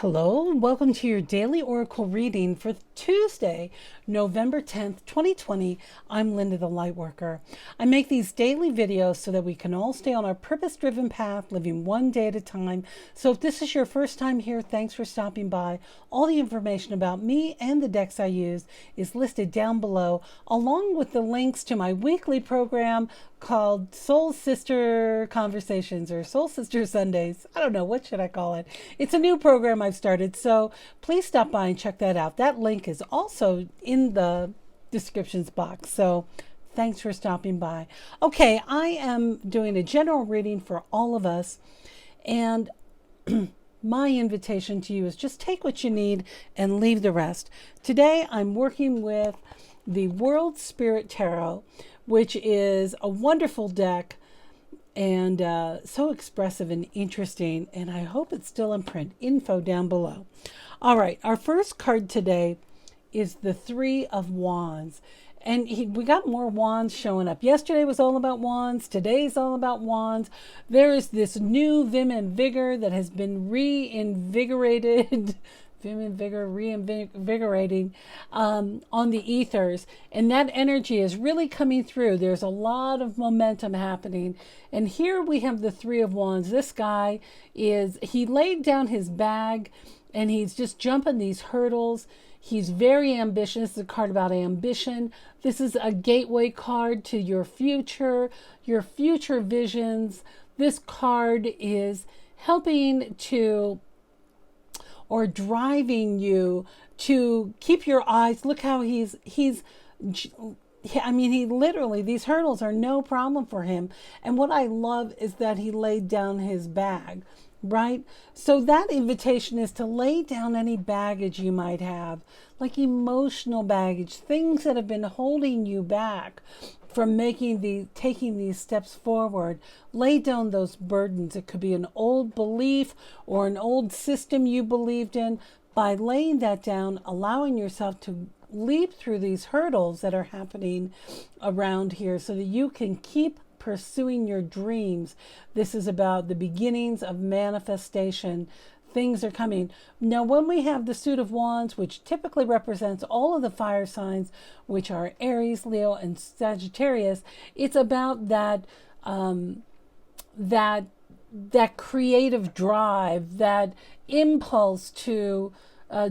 Hello, and welcome to your daily oracle reading for Tuesday, November 10th, 2020. I'm Linda the Lightworker. I make these daily videos so that we can all stay on our purpose-driven path, living one day at a time. So if this is your first time here, thanks for stopping by. All the information about me and the decks I use is listed down below, along with the links to my weekly program called Soul Sister Conversations or Soul Sister Sundays. I don't know, what should I call it? It's a new program I've started, so please stop by and check that out. That link is also in the descriptions box, so thanks for stopping by. Okay, I am doing a general reading for all of us, and my invitation to you is just take what you need and leave the rest. Today I'm working with the World Spirit Tarot, which is a wonderful deck and so expressive and interesting, and I hope it's still in print. Info down below. All right, our first card today is the Three of Wands, and we got more wands showing up. Yesterday was all about wands. Today's all about wands. There is this new vim and vigor that has been reinvigorated reinvigorating on the ethers, and that energy is really coming through. There's a lot of momentum happening, and here we have the Three of Wands. This guy he laid down his bag and he's just jumping these hurdles. He's very ambitious. This is a card about ambition. This is a gateway card to your future visions. This card is helping to, or driving you to keep your eyes. Look how he literally, these hurdles are no problem for him. And what I love is that he laid down his bag, right? So that invitation is to lay down any baggage you might have, like emotional baggage, things that have been holding you back from taking these steps forward. Lay down those burdens. It could be an old belief or an old system you believed in. By laying that down, allowing yourself to leap through these hurdles that are happening around here so that you can keep pursuing your dreams. This is about the beginnings of manifestation. Things are coming. Now, when we have the Suit of Wands, which typically represents all of the fire signs, which are Aries, Leo, and Sagittarius, it's about that creative drive, that impulse to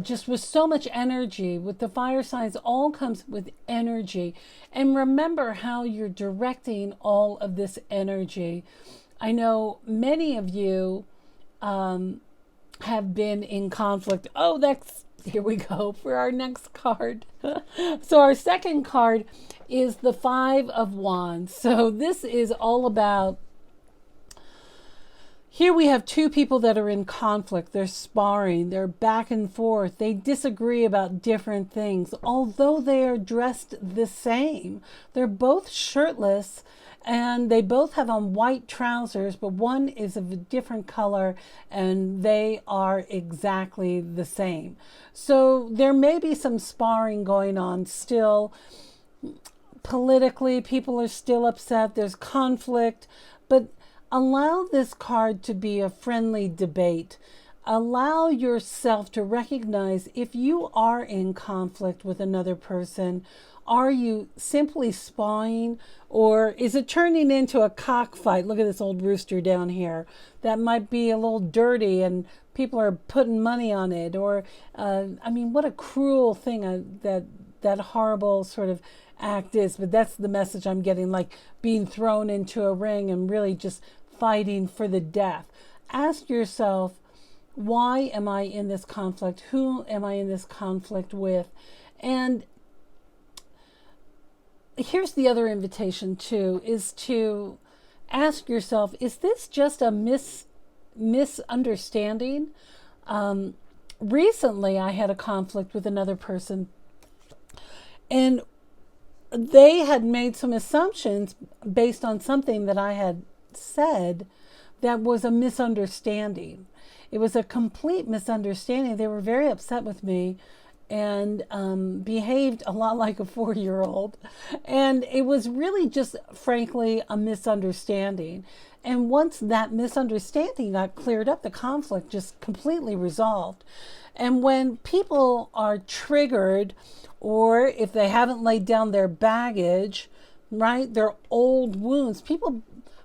just with so much energy. With the fire signs, all comes with energy. And remember how you're directing all of this energy. I know many of you have been in conflict. Here we go for our next card. So our second card is the Five of Wands. So this is all about, here we have two people that are in conflict. They're sparring, they're back and forth. They disagree about different things, although they are dressed the same. They're both shirtless, and they both have on white trousers, but one is of a different color, and they are exactly the same. So there may be some sparring going on still. Politically, people are still upset. There's conflict, but allow this card to be a friendly debate. Allow yourself to recognize if you are in conflict with another person. Are you simply spying, or is it turning into a cockfight? Look at this old rooster down here. That might be a little dirty and people are putting money on it. Or, what a cruel thing that horrible sort of act is. But that's the message I'm getting, like being thrown into a ring and really just fighting for the death. Ask yourself, why am I in this conflict? Who am I in this conflict with? And here's the other invitation too, is to ask yourself, is this just a misunderstanding? Recently I had a conflict with another person, and they had made some assumptions based on something that I had said that was a misunderstanding. It was a complete misunderstanding. They were very upset with me and behaved a lot like a 4-year-old. And it was really just, frankly, a misunderstanding. And once that misunderstanding got cleared up, the conflict just completely resolved. And when people are triggered, or if they haven't laid down their baggage, right, their old wounds,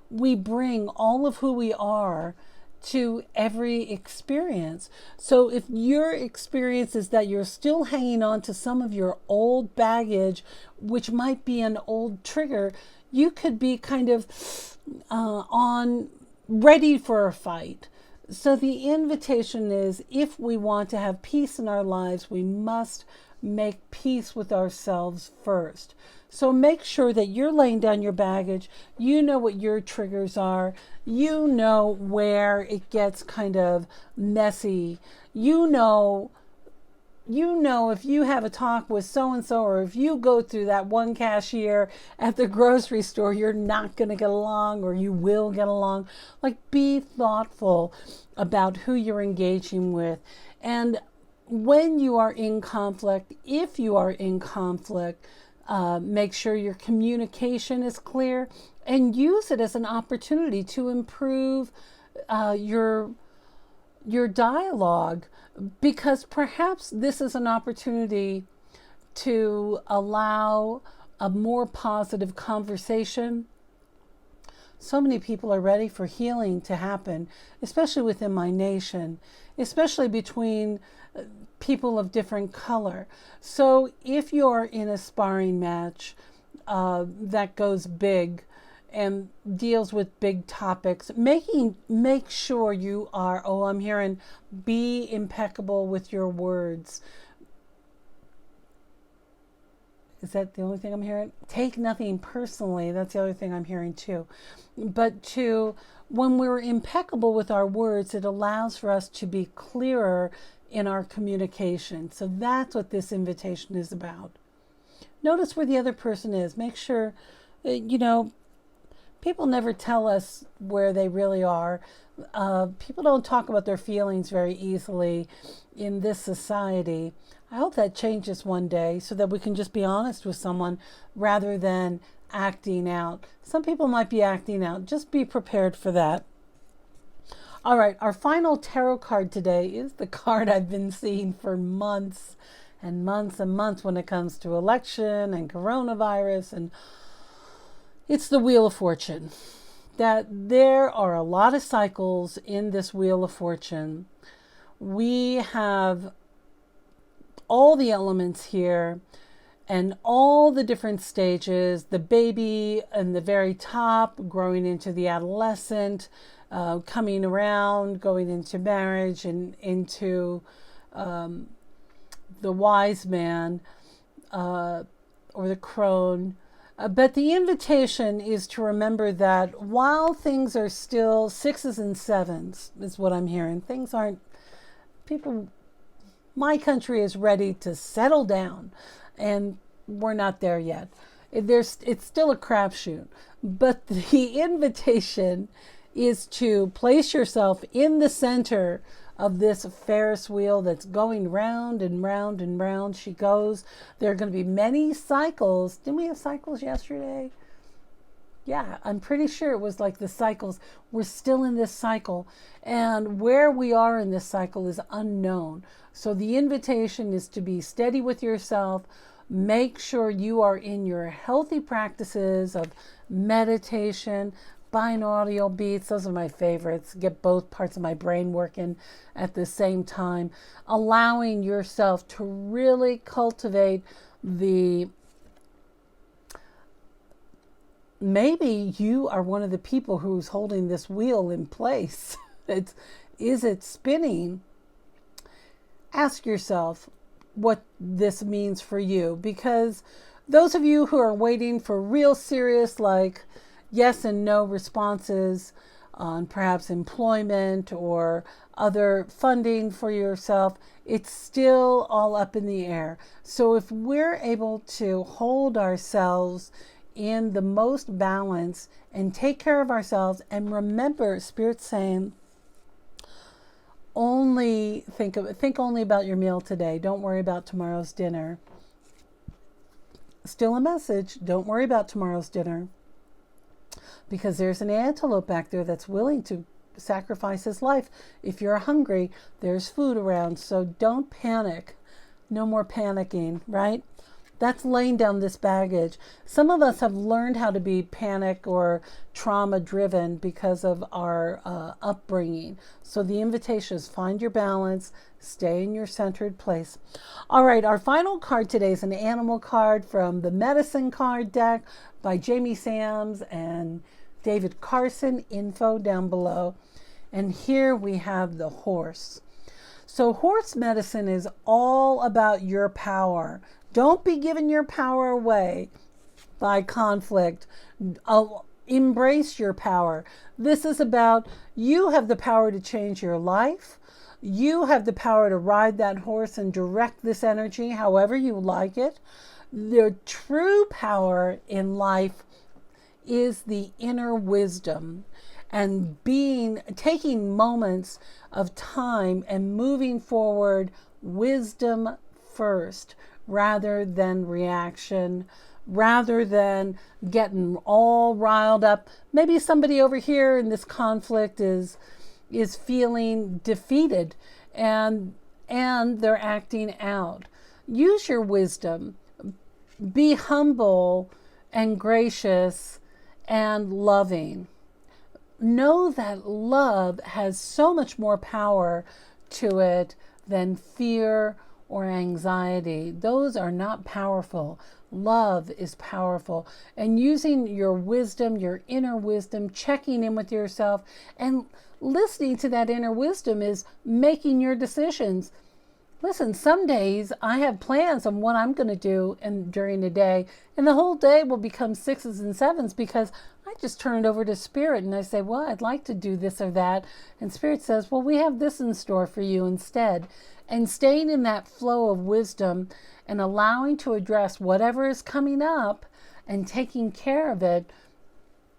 we bring all of who we are to every experience. So if your experience is that you're still hanging on to some of your old baggage, which might be an old trigger, you could be kind of on ready for a fight. So the invitation is, if we want to have peace in our lives, we must make peace with ourselves first. So make sure that you're laying down your baggage. You know what your triggers are. You know where it gets kind of messy. You know if you have a talk with so-and-so, or if you go through that one cashier at the grocery store, you're not going to get along, or you will get along. Like, be thoughtful about who you're engaging with. And when you are in conflict, if you are in conflict, make sure your communication is clear, and use it as an opportunity to improve your dialogue, because perhaps this is an opportunity to allow a more positive conversation. So many people are ready for healing to happen, especially within my nation, especially between people of different color. So if you're in a sparring match that goes big and deals with big topics, make sure you are, I'm hearing, be impeccable with your words. Is that the only thing I'm hearing? Take nothing personally. That's the other thing I'm hearing too. But when we're impeccable with our words, it allows for us to be clearer in our communication. So that's what this invitation is about. Notice where the other person is. Make sure, people never tell us where they really are. People don't talk about their feelings very easily in this society. I hope that changes one day, so that we can just be honest with someone rather than acting out. Some people might be acting out. Just be prepared for that. All right, our final tarot card today is the card I've been seeing for months and months and months when it comes to election and coronavirus, and it's the Wheel of Fortune. That there are a lot of cycles in this Wheel of Fortune. We have all the elements here and all the different stages, the baby in the very top, growing into the adolescent, coming around, going into marriage, and into the wise man or the crone. But the invitation is to remember that while things are still 6s and 7s, is what I'm hearing. Things aren't, my country is ready to settle down, and we're not there yet. It's still a crapshoot. But the invitation is to place yourself in the center of this Ferris wheel that's going round and round and round she goes. There are going to be many cycles. Didn't we have cycles yesterday? Yeah, I'm pretty sure it was like the cycles. We're still in this cycle, and where we are in this cycle is unknown. So the invitation is to be steady with yourself. Make sure you are in your healthy practices of meditation, binaural beats. Those are my favorites. Get both parts of my brain working at the same time. Allowing yourself to really cultivate maybe you are one of the people who's holding this wheel in place. Is it spinning? Ask yourself what this means for you, because those of you who are waiting for real serious, like, yes and no responses on perhaps employment or other funding for yourself, it's still all up in the air. So if we're able to hold ourselves in the most balance and take care of ourselves, and remember, Spirit's saying, think only about your meal today. Don't worry about tomorrow's dinner. Still a message. Don't worry about tomorrow's dinner. because there's an antelope back there that's willing to sacrifice his life. If you're hungry, there's food around, so don't panic. No more panicking, right? That's laying down this baggage. Some of us have learned how to be panic or trauma driven because of our upbringing. So the invitation is find your balance, stay in your centered place. All right, our final card today is an animal card from the Medicine card deck by Jamie Sams and David Carson. Info down below. And here we have the horse. So horse medicine is all about your power. Don't be giving your power away by conflict. Embrace your power. This is about you have the power to change your life. You have the power to ride that horse and direct this energy however you like it. The true power in life is the inner wisdom and taking moments of time and moving forward wisdom first, rather than reaction, rather than getting all riled up. Maybe somebody over here in this conflict is feeling defeated and they're acting out. Use your wisdom. Be humble and gracious and loving. Know that love has so much more power to it than fear or anxiety. Those are not powerful. Love is powerful. And using your wisdom, your inner wisdom, checking in with yourself and listening to that inner wisdom is making your decisions. Listen, some days I have plans on what I'm going to do during the day, and the whole day will become 6s and 7s because I just turn it over to Spirit and I say, well, I'd like to do this or that. And Spirit says, well, we have this in store for you instead. And staying in that flow of wisdom and allowing to address whatever is coming up and taking care of it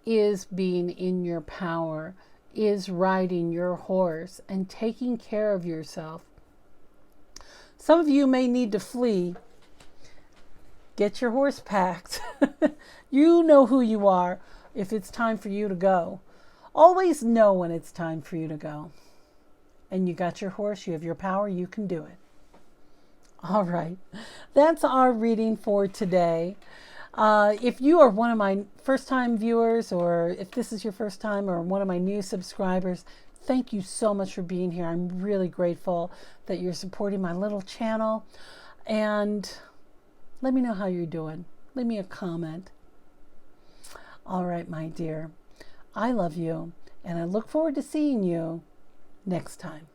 is being in your power, is riding your horse and taking care of yourself. Some of you may need to flee. Get your horse packed. You know who you are if it's time for you to go. Always know when it's time for you to go. And you got your horse, you have your power, you can do it. All right, that's our reading for today. If you are one of my first-time viewers, or if this is your first time, or one of my new subscribers, thank you so much for being here. I'm really grateful that you're supporting my little channel. And let me know how you're doing. Leave me a comment. All right, my dear. I love you, and I look forward to seeing you next time.